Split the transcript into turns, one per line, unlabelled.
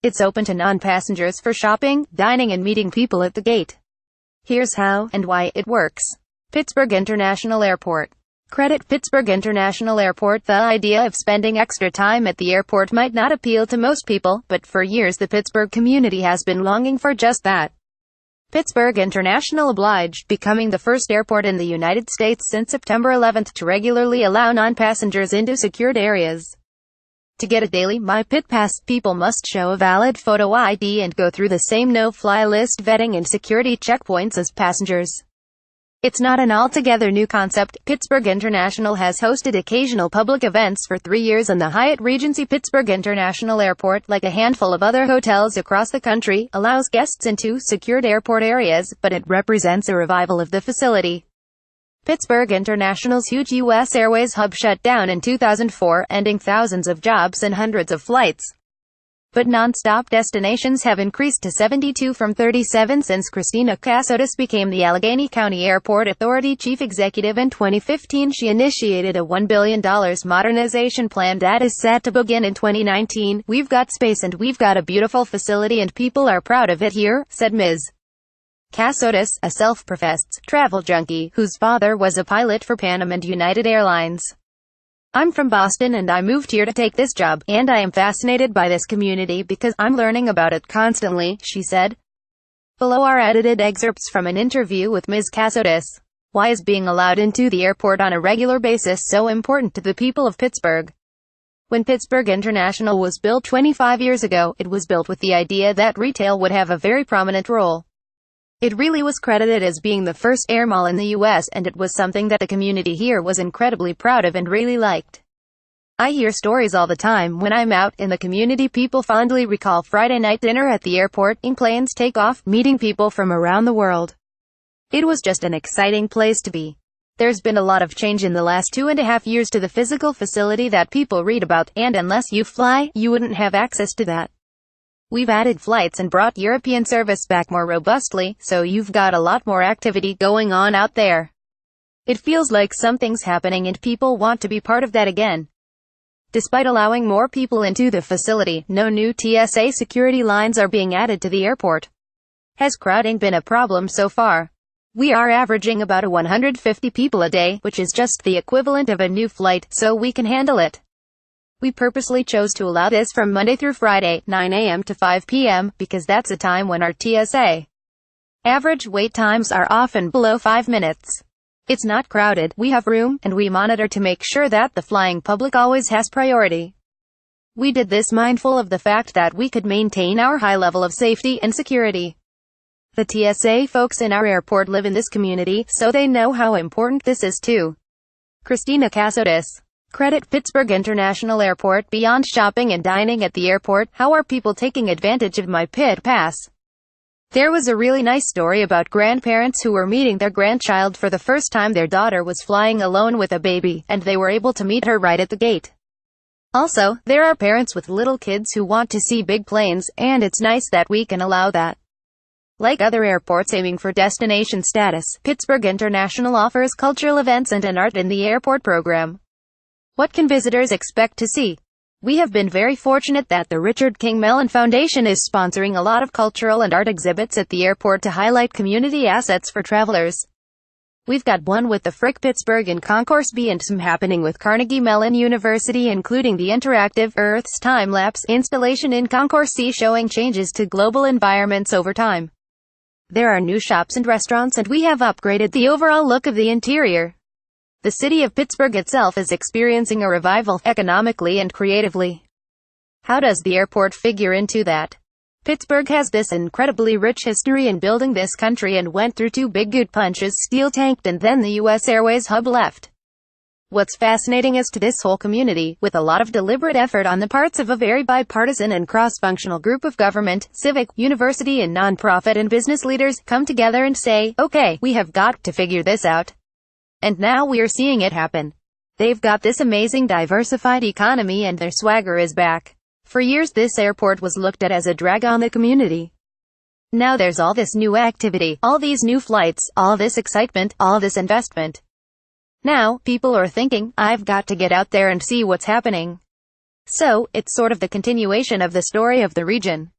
It's open to non-passengers for shopping, dining and meeting people at the gate. Here's how and why it works. Pittsburgh International Airport. CreditPittsburgh International Airport. The idea of spending extra time at the airport might not appeal to most people, but for years the Pittsburgh community has been longing for just that. Pittsburgh International obliged, becoming the first airport in the United States since September 11 to regularly allow non-passengers into secured areas. To get a daily My Pit Pass, people must show a valid photo ID and go through the same no-fly list vetting and security checkpoints as passengers. It's not an altogether new concept. Pittsburgh International has hosted occasional public events for 3 years on the Hyatt Regency Pittsburgh International Airport, like a handful of other hotels across the country, allows guests into secured airport areas, but it represents a revival of the facility. Pittsburgh International's huge U.S. Airways hub shut down in 2004, ending thousands of jobs and hundreds of flights. But non-stop destinations have increased to 72 from 37 since Christina Cassotis became the Allegheny County Airport Authority Chief Executive in 2015. She initiated a $1 billion modernization plan that is set to begin in 2019. "We've got space and we've got a beautiful facility and people are proud of it here," said Ms. Cassotis, a self-professed travel junkie, whose father was a pilot for Pan Am and United Airlines. "I'm from Boston and I moved here to take this job, and I am fascinated by this community because I'm learning about it constantly," she said. Below are edited excerpts from an interview with Ms. Cassotis. Why is being allowed into the airport on a regular basis so important to the people of Pittsburgh? When Pittsburgh International was built 25 years ago, it was built with the idea that retail would have a very prominent role. It really was credited as being the first air mall in the U.S., and it was something that the community here was incredibly proud of and really liked. I hear stories all the time when I'm out in the community. People fondly recall Friday night dinner at the airport, in planes take off, meeting people from around the world. It was just an exciting place to be. There's been a lot of change in the last 2.5 years to the physical facility that people read about, and unless you fly, you wouldn't have access to that. We've added flights and brought European service back more robustly, so you've got a lot more activity going on out there. It feels like something's happening and people want to be part of that again." Despite allowing more people into the facility, no new TSA security lines are being added to the airport. Has crowding been a problem so far? "We are averaging about 150 people a day, which is just the equivalent of a new flight, so we can handle it. We purposely chose to allow this from Monday through Friday, 9 a.m. to 5 p.m., because that's a time when our TSA average wait times are often below 5 minutes. It's not crowded, we have room, and we monitor to make sure that the flying public always has priority. We did this mindful of the fact that we could maintain our high level of safety and security. The TSA folks in our airport live in this community, so they know how important this is too." Christina Cassotis. CreditPittsburgh International Airport. Beyond shopping and dining at the airport, how are people taking advantage of My Pit Pass? There was a really nice story about grandparents who were meeting their grandchild for the first time. Their daughter was flying alone with a baby, and they were able to meet her right at the gate. Also, there are parents with little kids who want to see big planes, and it's nice that we can allow that. Like other airports aiming for destination status, Pittsburgh International offers cultural events and an Art in the Airport program. What can visitors expect to see? We have been very fortunate that the Richard King Mellon Foundation is sponsoring a lot of cultural and art exhibits at the airport to highlight community assets for travelers. We've got one with the Frick Pittsburgh in Concourse B and some happening with Carnegie Mellon University, including the interactive Earth's time-lapse installation in Concourse C showing changes to global environments over time. There are new shops and restaurants, and we have upgraded the overall look of the interior. The city of Pittsburgh itself is experiencing a revival, economically and creatively. How does the airport figure into that? Pittsburgh has this incredibly rich history in building this country and went through 2 big good punches, steel-tanked, and then the U.S. Airways hub left. What's fascinating is to this whole community, with a lot of deliberate effort on the parts of a very bipartisan and cross-functional group of government, civic, university and nonprofit and business leaders, come together and say, "Okay, we have got to figure this out." And now we are seeing it happen. They've got this amazing diversified economy and their swagger is back. For years this airport was looked at as a drag on the community. Now there's all this new activity, all these new flights, all this excitement, all this investment. Now, people are thinking, I've got to get out there and see what's happening. So, it's sort of the continuation of the story of the region.